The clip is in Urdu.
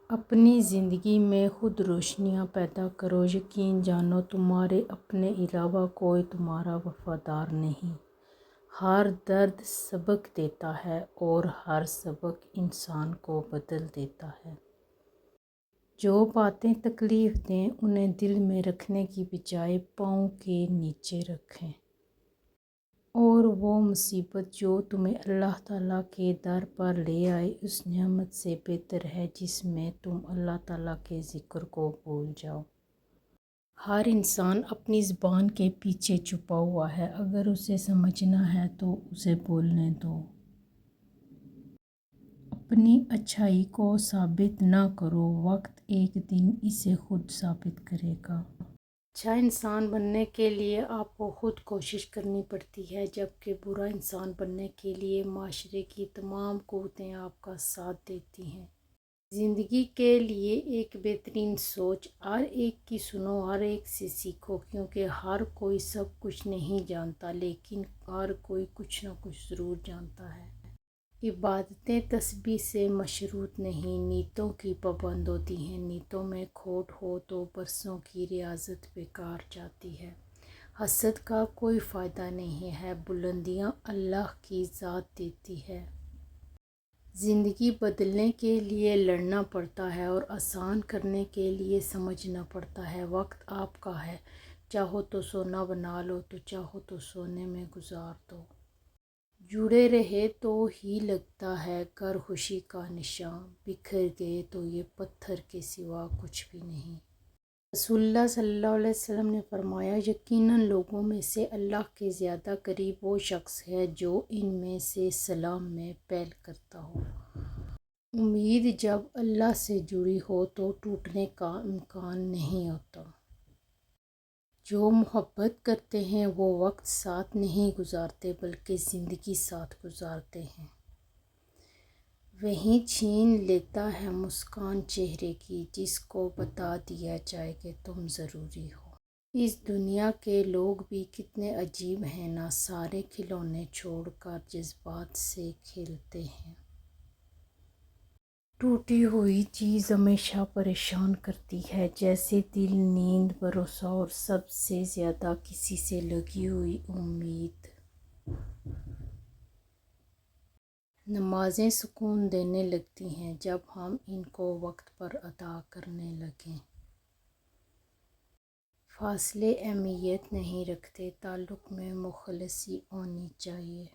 اپنی زندگی میں خود روشنیاں پیدا کرو، یقین جانو تمہارے اپنے علاوہ کوئی تمہارا وفادار نہیں۔ ہر درد سبق دیتا ہے اور ہر سبق انسان کو بدل دیتا ہے۔ جو باتیں تکلیف دیں انہیں دل میں رکھنے کی بجائے پاؤں کے نیچے رکھیں، اور وہ مصیبت جو تمہیں اللہ تعالیٰ کے در پر لے آئے اس نعمت سے بہتر ہے جس میں تم اللہ تعالیٰ کے ذکر کو بھول جاؤ۔ ہر انسان اپنی زبان کے پیچھے چھپا ہوا ہے، اگر اسے سمجھنا ہے تو اسے بولنے دو۔ اپنی اچھائی کو ثابت نہ کرو، وقت ایک دن اسے خود ثابت کرے گا۔ اچھا انسان بننے کے لیے آپ کو خود کوشش کرنی پڑتی ہے، جبکہ برا انسان بننے کے لیے معاشرے کی تمام قوتیں آپ کا ساتھ دیتی ہیں۔ زندگی کے لیے ایک بہترین سوچ، ہر ایک کی سنو، ہر ایک سے سیکھو، کیونکہ ہر کوئی سب کچھ نہیں جانتا لیکن ہر کوئی کچھ نہ کچھ ضرور جانتا ہے۔ عبادتیں تسبیح سے مشروط نہیں، نیتوں کی پابند ہوتی ہیں۔ نیتوں میں کھوٹ ہو تو برسوں کی ریاضت بیکار جاتی ہے۔ حسد کا کوئی فائدہ نہیں ہے، بلندیاں اللہ کی ذات دیتی ہے۔ زندگی بدلنے کے لیے لڑنا پڑتا ہے اور آسان کرنے کے لیے سمجھنا پڑتا ہے۔ وقت آپ کا ہے، چاہو تو سونا بنا لو تو چاہو تو سونے میں گزار دو۔ جڑے رہے تو ہی لگتا ہے گر خوشی کا نشاں، بکھر گئے تو یہ پتھر کے سوا کچھ بھی نہیں۔ رسول اللہ صلی اللہ علیہ وسلم نے فرمایا، یقیناً لوگوں میں سے اللہ کے زیادہ قریب وہ شخص ہے جو ان میں سے سلام میں پہل کرتا ہو۔ امید جب اللہ سے جڑی ہو تو ٹوٹنے کا امکان نہیں ہوتا۔ جو محبت کرتے ہیں وہ وقت ساتھ نہیں گزارتے بلکہ زندگی ساتھ گزارتے ہیں۔ وہیں چھین لیتا ہے مسکان چہرے کی جس کو بتا دیا جائے کہ تم ضروری ہو۔ اس دنیا کے لوگ بھی کتنے عجیب ہیں، نہ سارے کھلونے چھوڑ کر جذبات سے کھیلتے ہیں۔ ٹوٹی ہوئی چیز ہمیشہ پریشان کرتی ہے، جیسے دل، نیند، بھروسہ اور سب سے زیادہ کسی سے لگی ہوئی امید۔ نمازیں سکون دینے لگتی ہیں جب ہم ان کو وقت پر ادا کرنے لگیں۔ فاصلے اہمیت نہیں رکھتے، تعلق میں مخلصی ہونی چاہیے۔